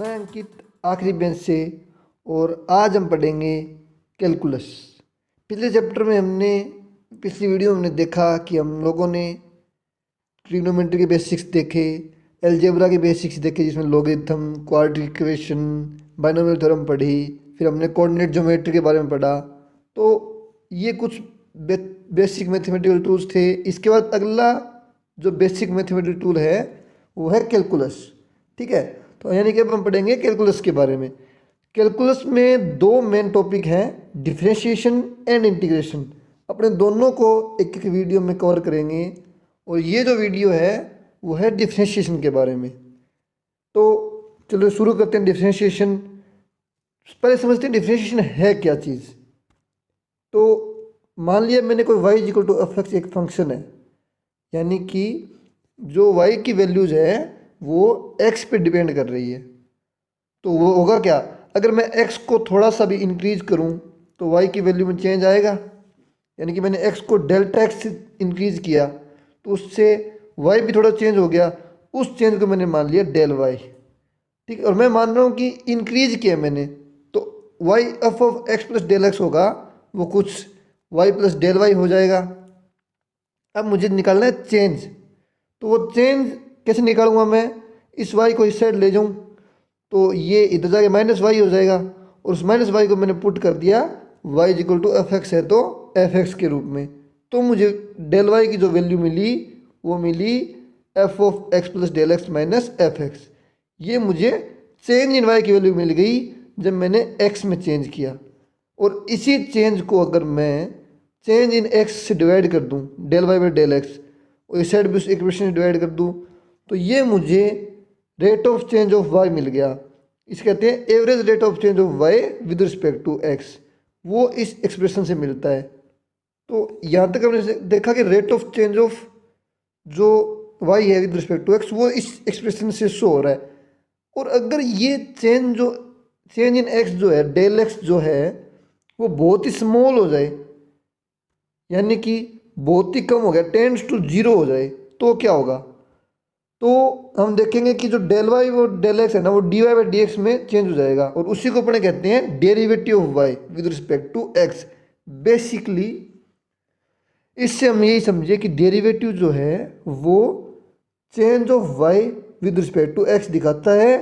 मैं अंकित आखिरी बेंच से। और आज हम पढ़ेंगे कैलकुलस। पिछले चैप्टर में पिछली वीडियो में हमने देखा कि हम लोगों ने ट्रिग्नोमेट्री के बेसिक्स देखे, अलजेब्रा के बेसिक्स देखे जिसमें logarithm, quadratic equation, binomial theorem पढ़ी। फिर हमने कोऑर्डिनेट ज्योमेट्री के बारे में पढ़ा। तो ये कुछ बेसिक मैथमेटिकल टूल्स थे। इसके बाद अगला जो बेसिक मैथमेटिकल टूल है वो है कैलकुलस। ठीक है, तो यानी कि अब हम पढ़ेंगे कैलकुलस के बारे में। कैलकुलस में दो मेन टॉपिक हैं, डिफरेंशिएशन एंड इंटीग्रेशन। अपने दोनों को एक एक वीडियो में कवर करेंगे और ये जो वीडियो है वो है डिफरेंशिएशन के बारे में। तो चलो शुरू करते हैं डिफरेंशिएशन। पहले समझते हैं डिफरेंशिएशन है क्या चीज़। तो मान लिया मैंने कोई y equal to f x एक फंक्शन है, यानी कि जो y की वैल्यूज है वो x पे डिपेंड कर रही है। तो वो होगा क्या, अगर मैं x को थोड़ा सा भी इंक्रीज करूं तो y की वैल्यू में चेंज आएगा। यानी कि मैंने x को डेल्टा x से इंक्रीज किया तो उससे y भी थोड़ा चेंज हो गया। उस चेंज को मैंने मान लिया डेल y। ठीक है, और मैं मान रहा हूँ कि इंक्रीज किया मैंने, तो y f of x plus del x होगा, वो कुछ y प्लस डेल वाई हो जाएगा। अब मुझे निकालना है चेंज। तो वो चेंज कैसे निकालूंगा मैं, इस y को इस साइड ले जाऊं तो ये इधर जाके माइनस वाई हो जाएगा, और उस माइनस वाई को मैंने पुट कर दिया y equal to f x है तो एफ एक्स के रूप में। तो मुझे डेल वाई की जो वैल्यू मिली वो मिली F of x plus del x minus F x. ये मुझे चेंज इन y की वैल्यू मिल गई जब मैंने x में चेंज किया। और इसी चेंज को अगर मैं चेंज इन x से डिवाइड कर दूं, del y by del x, और इस साइड भी उस इक्वेशन से डिवाइड कर दूं, तो ये मुझे rate of change of y मिल गया। इसे कहते हैं average rate of change of y with respect to x। वो इस एक्सप्रेशन से मिलता है। तो यहाँ तक हमने देखा कि रेट ऑफ चेंज ऑफ जो y है विद रिस्पेक्ट टू x वो इस एक्सप्रेशन से शो हो रहा है। और अगर ये चेंज इन x जो है, डेल x जो है वो बहुत ही स्मॉल हो जाए, यानी कि बहुत ही कम हो गया, टेंड्स टू जीरो हो जाए, तो क्या होगा। तो हम देखेंगे कि जो डेल वाई और डेल एक्स है ना, वो d y by d x में चेंज हो जाएगा, और उसी को अपने कहते हैं derivative of y with respect to x. Basically इससे हम यही समझे कि डेरिवेटिव जो है वो change of y with respect to x दिखाता है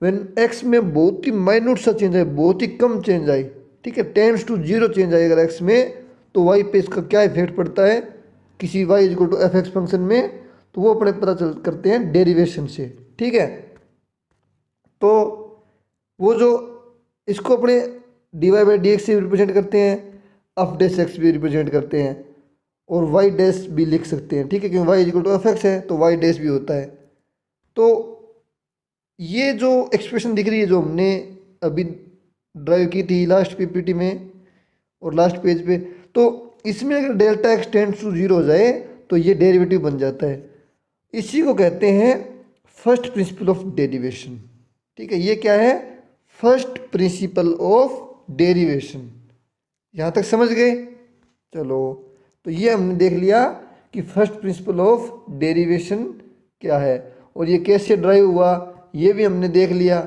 व्हेन एक्स में बहुत ही माइन्यूट सा चेंज आए, बहुत ही कम चेंज आए। ठीक है, टेंड्स टू जीरो चेंज आए अगर एक्स में, तो वाई पे इसका क्या इफेक्ट पड़ता है किसी y equal to f x function में, तो वो अपने पता चल करते हैं डेरिवेशन से। ठीक है, तो वो जो इसको अपने d y by d x से रिप्रेजेंट करते हैं, एफ डैश एक्स भी रिप्रेजेंट करते हैं, और वाई डैश भी लिख सकते हैं। ठीक है, क्योंकि y equal to f x है तो वाई डैश भी होता है। तो ये जो एक्सप्रेशन दिख रही है जो हमने अभी ड्राइव की थी लास्ट पीपीटी में और लास्ट पेज पे, तो इसमें अगर delta x tends to zero हो जाए तो ये डेरिवेटिव बन जाता है। इसी को कहते हैं फर्स्ट प्रिंसिपल ऑफ डेरिवेशन। ठीक है, ये क्या है, फर्स्ट प्रिंसिपल ऑफ डेरिवेशन। यहाँ तक समझ गए। चलो, तो ये हमने देख लिया कि फर्स्ट प्रिंसिपल ऑफ डेरिवेशन क्या है और ये कैसे ड्राइव हुआ, ये भी हमने देख लिया।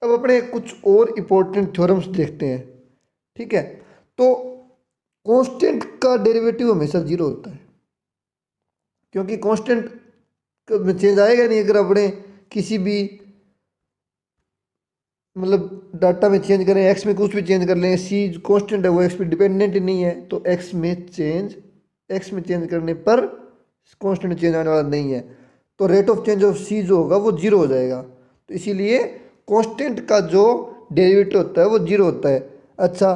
अब अपने कुछ और इम्पोर्टेंट थ्योरम्स देखते हैं। ठीक है, तो कांस्टेंट का डेरिवेटिव हमेशा जीरो होता है, क्योंकि कांस्टेंट में चेंज आएगा नहीं। अगर अपने किसी भी मतलब डाटा में चेंज करें, एक्स में कुछ भी चेंज कर लें, सी कांस्टेंट है वो एक्स पे डिपेंडेंट नहीं है, तो एक्स में चेंज करने पर कांस्टेंट चेंज आने वाला नहीं है, तो रेट ऑफ चेंज ऑफ सी जो होगा वो जीरो हो जाएगा। तो इसीलिए कांस्टेंट का जो डेरिवेटिव होता है वो जीरो होता है। अच्छा,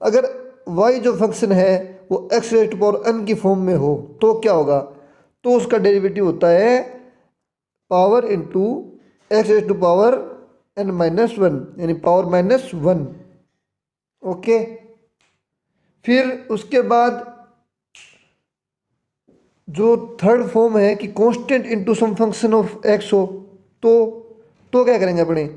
अगर y जो फंक्शन है वो x raise to power n की फॉर्म में हो तो क्या होगा, तो उसका डेरिवेटिव होता है power into x raise to power n minus one, यानी पावर माइनस वन। ओके, फिर उसके बाद जो थर्ड फॉर्म है कि constant into some function of x हो, तो क्या करेंगे अपने,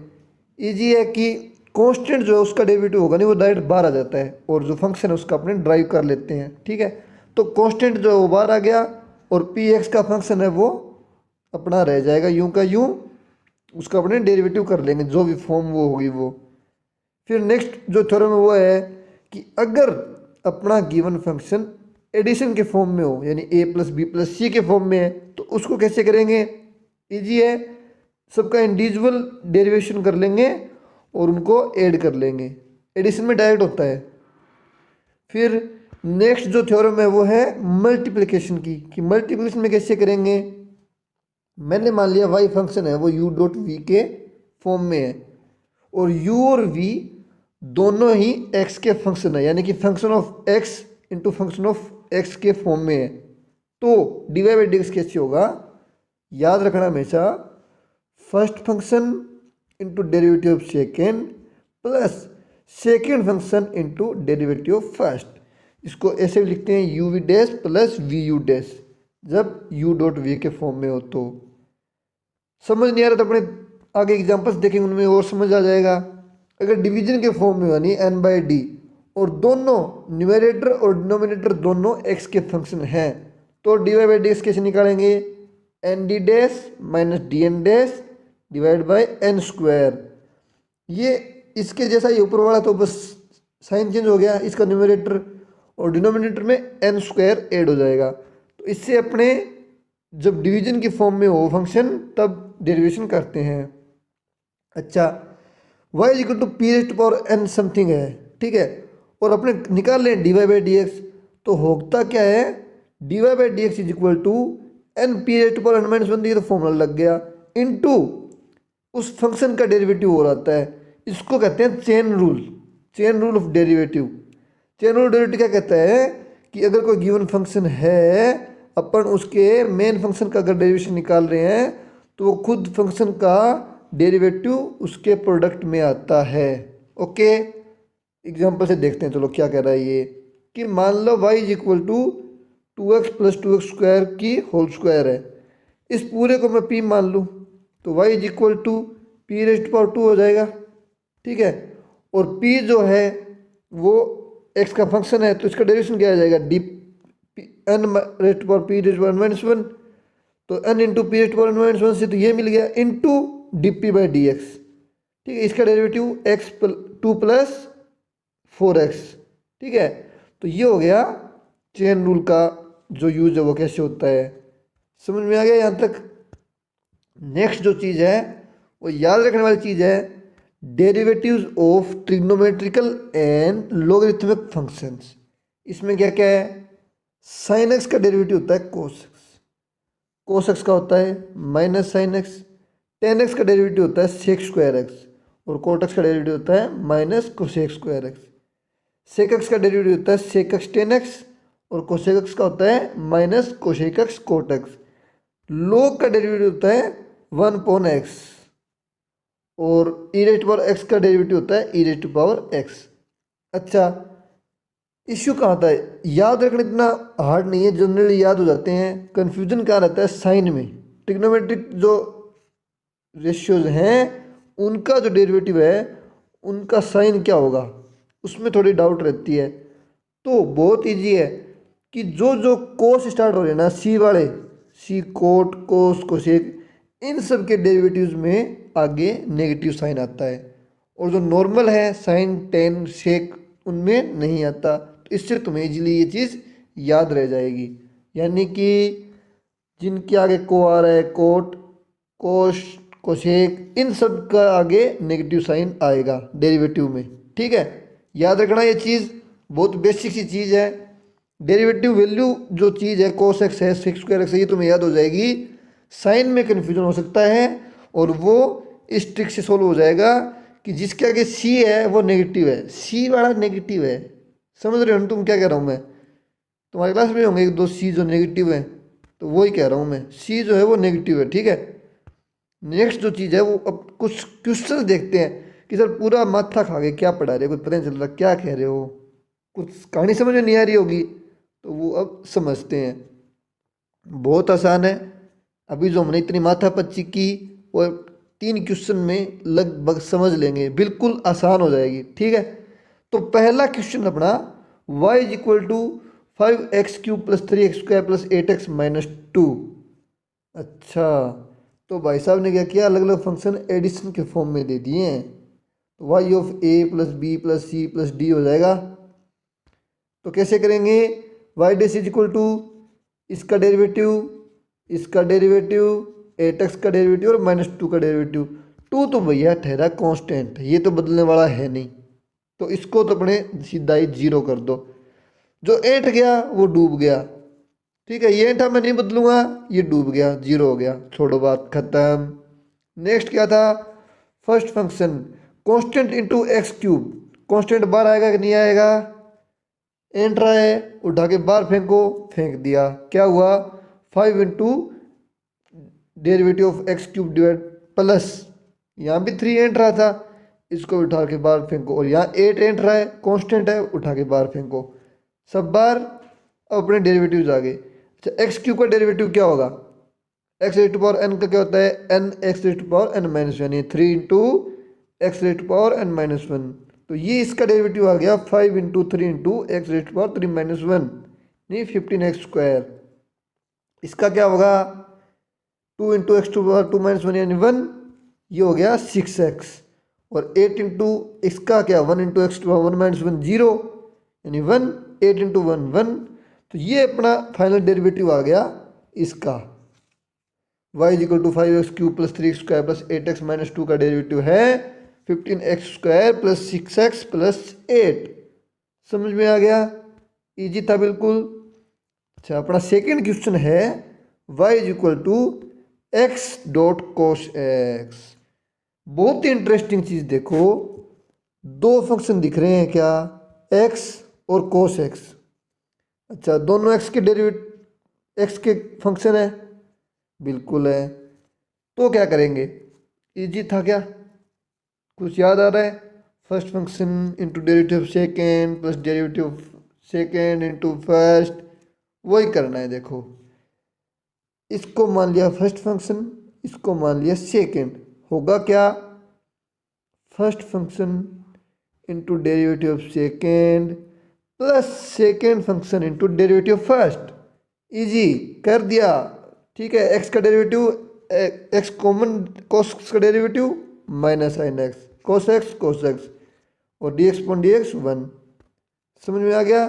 इजी है कि कांस्टेंट जो है उसका डेरिवेटिव होगा नहीं, वो डायरेक्ट बाहर आ जाता है, और जो फंक्शन है उसका अपने ड्राइव कर लेते हैं। ठीक है, तो कांस्टेंट जो है वो बाहर आ गया और पी एक्स का फंक्शन है वो अपना रह जाएगा यूं का यूं, उसका अपने डेरिवेटिव कर लेंगे, जो भी फॉर्म वो होगी वो। फिर नेक्स्ट जो थ्योरम है वो है कि अगर अपना गिवन फंक्शन एडिशन के फॉर्म में हो, यानी a प्लस बी प्लस सी के फॉर्म में है, तो उसको कैसे करेंगे? इजी है, सबका इंडिविजुअल डेरिवेशन कर लेंगे और उनको ऐड कर लेंगे। एडिशन में डायरेक्ट होता है। फिर नेक्स्ट जो थ्योरम है वो है मल्टीप्लिकेशन की, कि मल्टीप्लिकेशन में कैसे करेंगे? मैंने मान लिया y फंक्शन है वो u डॉट वी के फॉर्म में है, और u और v दोनों ही x के फंक्शन है, यानी कि function of x into function of x के फॉर्म में है। तो dy बाई डी एक्स कैसे होगा? याद रखना हमेशा, first function into derivative of second plus second function into derivative of first. इसको ऐसे भी लिखते हैं u v dash plus v u dash, जब u डॉट v के फॉर्म में हो। तो समझ नहीं आ रहा तो अपने आगे एग्जांपल्स देखेंगे, उनमें और समझ आ जाएगा। अगर डिवीजन के फॉर्म में यानी n बाई डी और दोनों न्यूमरेटर और डिनोमिनेटर दोनों x के फंक्शन हैं, तो d y by d x कैसे निकालेंगे? N d dash minus d n dash divide by n square. ये इसके जैसा ही ऊपर वाला, तो बस साइन चेंज हो गया, इसका न्यूमरेटर और डिनोमिनेटर में एन स्क्वायर ऐड हो जाएगा। तो इससे अपने जब डिवीजन की फॉर्म में हो फंक्शन तब डेरिवेशन करते हैं। अच्छा, y is equal to p rest power n something है, ठीक है, और अपने निकाल लें d y by d x, तो होता क्या है? D y by d x is equal to n p rest power n minus one, तो फॉर्मूला लग गया, इनटू उस फंक्शन का डेरिवेटिव हो जाता है। इसको कहते हैं chain rule, chain rule of derivative. Chain rule derivative क्या कहता है कि अगर कोई गिवन फंक्शन है, अपन उसके मेन फंक्शन का अगर डेरिवेशन निकाल रहे हैं, तो वो खुद फंक्शन का डेरिवेटिव उसके प्रोडक्ट में आता है। ओके, एग्जांपल से देखते हैं, चलो क्या कह रहा है ये, कि मान लो y is equal to 2x plus 2x square की होल स्क्वायर है। इस पूरे को मैं p मान लूँ, तो y is equal to p rest power 2 हो जाएगा, ठीक है। और p जो है वो x का फंक्शन है, तो इसका डेरिवेशन क्या आ जाएगा? D n rest power p rest power minus one, तो n into p rest power minus one से तो ये मिल गया, into d p by d x, ठीक है। इसका derivative x two plus 4x, ठीक है। तो ये हो गया चेन रूल का जो यूज है वो कैसे होता है, समझ में आ गया यहाँ तक। नेक्स्ट जो चीज़ है वो याद रखने वाली चीज़ है, derivatives of trigonometrical and logarithmic functions. इसमें क्या क्या है? साइन एक्स का डेरिवेटिव होता है कोस एक्स, कोस एक्स का होता है minus sine x, tan x का डेरिवेटिव होता है सेक स्क्वायर एक्स, और कोट एक्स का डेरिवेटिव होता है minus cosec square x. Sec x का डेरिवेटिव होता है सेक एक्स टेन एक्स, और कोसेक एक्स का होता है minus cosec x cot x. Log का डेरिवेटिव होता है वन अपॉन एक्स, और ई रेस्ट पावर एक्स का डेरिवेटिव होता है ई रेस्ट पावर एक्स। अच्छा, इश्यू कहाँ होता है? याद रखना इतना हार्ड नहीं है, जनरली याद हो जाते हैं। कन्फ्यूजन कहाँ रहता है? साइन में। ट्रिग्नोमेट्रिक जो रेशियोज हैं उनका जो डेरिवेटिव है उनका साइन क्या होगा, उसमें थोड़ी डाउट रहती है। तो बहुत इजी है कि जो जो कोस स्टार्ट हो रहे हैं ना, सी वाले, सी कोट कोस कोसेक, इन सब के डेरिवेटिव्स में आगे नेगेटिव साइन आता है, और जो नॉर्मल है साइन टेन सेक उनमें नहीं आता। तो इससे तुम्हें इजीली ये चीज़ याद रह जाएगी, यानी कि जिनके आगे को आ रहा है कोट कोश कोशेक, इन सब का आगे नेगेटिव साइन आएगा डेरिवेटिव में, ठीक है। याद रखना ये चीज़ बहुत बेसिक सी चीज़ है। डेरिवेटिव वैल्यू जो चीज़ है कोस एक्स है सेक स्क्वायर एक्स है, ये तुम्हें याद हो जाएगी। साइन में कन्फ्यूजन हो सकता है, और वो इस ट्रिक से सोल्व हो जाएगा कि जिसके आगे सी है वो नेगेटिव है, सी वाला नेगेटिव है। समझ रहे हो तुम क्या कह रहा हूँ मैं? तुम्हारे क्लास में होंगे एक दो सी जो नेगेटिव है, तो वही कह रहा हूँ मैं, सी जो है वो नेगेटिव है, ठीक है। नेक्स्ट जो चीज़ है वो अब कुछ क्वेश्चन देखते हैं कि सर पूरा माथा खा के क्या पढ़ा रहे हो, कुछ पता नहीं चल रहा क्या कह रहे हो, कुछ कहानी समझ में नहीं आ रही होगी, तो वो अब समझते हैं। बहुत आसान है, अभी जो हमने इतनी माथापच्ची की वो 3 क्वेश्चन में लगभग समझ लेंगे, बिल्कुल आसान हो जाएगी, ठीक है। तो पहला क्वेश्चन अपना y is equal to 5x cube plus 3x square plus 8x minus 2। अच्छा, तो भाई साहब ने क्या किया, अलग अलग फंक्शन एडिशन के फॉर्म में दे दिए हैं। तो y of A plus B plus C plus D हो जाएगा। तो कैसे करेंगे, y dash is equal to इसका डेरिवेटिव, इसका डेरिवेटिव, एट एक्स का डेरिवेटिव और -2 का डेरिवेटिव। टू तो भैया ठहरा कांस्टेंट, ये तो बदलने वाला है नहीं, तो इसको तो अपने सीधा ही 0 कर दो। जो 8 गया वो डूब गया, ठीक है, ये 8 मैं नहीं बदलूंगा, ये डूब गया, 0 हो गया, छोड़ो बात खत्म। नेक्स्ट क्या था, first function constant into x cube. Constant बाहर आएगा कि नहीं आएगा, एंटर है, उठा के बाहर फेंको, फेंक दिया, क्या हुआ 5 into derivative of x cube divide plus, यहाँ भी 3 एंटर रहा था, इसको उठा के बाहर फेंको, और यहाँ 8 एंटर रहा है, कांस्टेंट है, उठा के बाहर फेंको, सब बार अपने डेरिवेटिव्स आ गए। अच्छा, एक्स क्यूब का डेरिवेटिव क्या होगा, x raise to power n का क्या होता है, n x raise to power n minus one, ये 3 into x raise to power n minus one. तो ये इसका डेरिवेटिव आ गया 5 into 3 into x raise to power 3 minus one, नहीं 15x स्क्वायर। इसका क्या होगा 2 into x to power 2 minus one यानी 1, ये हो गया 6x। और 8 इंटू इसका क्या 1 into x to power 1 minus one 0 यानी 1, 8 इंटू 1 1। तो ये अपना फाइनल डेरिवेटिव आ गया इसका, y is equal to 5x cube plus 3x square plus 8x minus 2 का डेरिवेटिव है 15x square plus 6x plus 8। समझ में आ गया, इजी था बिल्कुल। अच्छा, अपना सेकेंड क्वेश्चन है y is equal to x dot cos x. बहुत ही इंटरेस्टिंग चीज़ देखो, दो फंक्शन दिख रहे हैं क्या, x और कोस एक्स। अच्छा, दोनों x के डेरिवेटिव x के फंक्शन है, बिल्कुल है। तो क्या करेंगे, इजी था क्या, कुछ याद आ रहा है, first function into derivative second plus derivative second into first, वही करना है। देखो, इसको मान लिया फर्स्ट फंक्शन, इसको मान लिया सेकेंड, होगा क्या first function into derivative second plus second function into derivative first, easy कर दिया, ठीक है। एक्स का डेरिवेटिव एक्स कॉमन, कोस का derivative minus sine x, cos x और D x point D x 1। समझ में आ गया,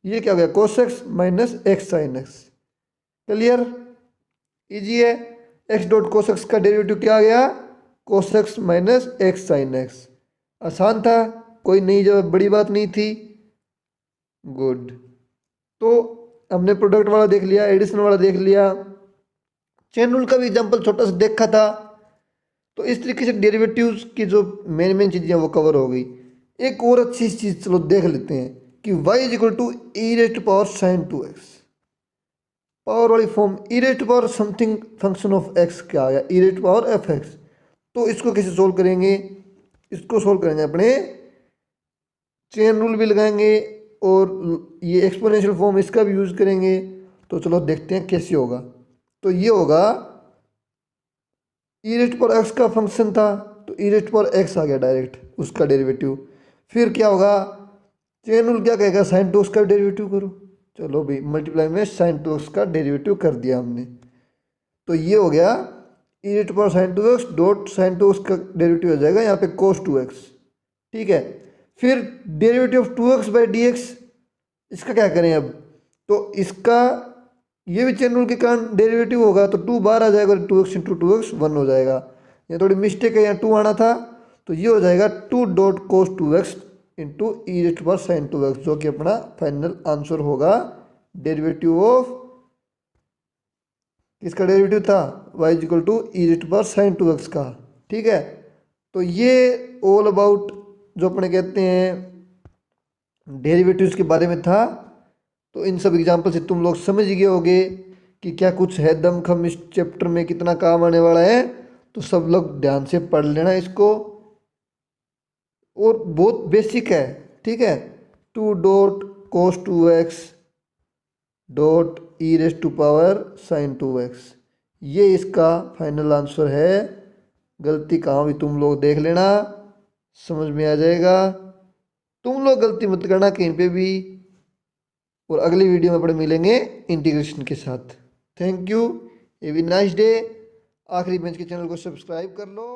ये क्या हो गया cos x minus x sine x, clear, easy है। एक्स डॉट कोस एक्स का डेरिवेटिव क्या आ गया, cos x minus x sine x, आसान था, कोई नई जब बड़ी बात नहीं थी, गुड। तो हमने प्रोडक्ट वाला देख लिया, एडिशन वाला देख लिया, चेन रूल का भी एग्जांपल छोटा सा देखा था। तो इस तरीके से डेरिवेटिव्स की जो मेन चीज़ें वो कवर हो गई। एक और अच्छी चीज़ चलो देख लेते हैं कि y is equal to e raise to power sine 2x, power वाली form, e raise to power something function of x क्या आ गया, e raise to power F x. तो इसको कैसे सोल्व करेंगे, इसको सोल्व करेंगे अपने चेन रूल भी लगाएंगे और ये एक्सपोनेंशियल फॉर्म इसका भी यूज़ करेंगे। तो चलो देखते हैं कैसे होगा। तो ये होगा ई रेज टू पावर एक्स का फंक्शन था, तो ई रेज टू पावर एक्स आ गया डायरेक्ट उसका डेरिवेटिव। फिर क्या होगा, चेन रूल क्या कहेगा, साइन 2x का डेरिवेटिव करो, चलो भाई मल्टीप्लाई में साइन 2x का डेरिवेटिव कर दिया हमने। तो ये हो गया e raise to power sine 2x dot sine 2x का डेरिवेटिव हो जाएगा यहाँ पे कोस 2x, ठीक है। फिर derivative of 2x by d x, इसका क्या करें अब, तो इसका ये भी चेन रूल के कारण डेरिवेटिव होगा, तो 2 बाहर आ जाएगा, 2x इंटू 2x 1 हो जाएगा। ये थोड़ी मिस्टेक है, यहाँ 2 आना था, तो ये हो जाएगा 2 dot cos 2x into e raise to power sine 2x, जो कि अपना फाइनल आंसर होगा डेरिवेटिव ऑफ, किसका डेरिवेटिव था, y is equal to e raise to power sine 2x का, ठीक है। तो ये ऑल अबाउट जो अपने कहते हैं डेरिवेटिव्स के बारे में था। तो इन सब एग्जाम्पल से तुम लोग समझ गए होगे कि क्या कुछ है दमखम इस चैप्टर में, कितना काम आने वाला है। तो सब लोग ध्यान से पढ़ लेना इसको, और बहुत बेसिक है, ठीक है। 2 dot cos 2x dot e raise to power sine 2x, ये इसका फाइनल आंसर है। गलती कहाँ भी तुम लोग देख लेना, समझ में आ जाएगा। तुम लोग गलती मत करना कहीं पे भी। और अगली वीडियो में अपने मिलेंगे इंटीग्रेशन के साथ। Thank you, have a nice day. आखिरी बेंच के चैनल को सब्सक्राइब कर लो।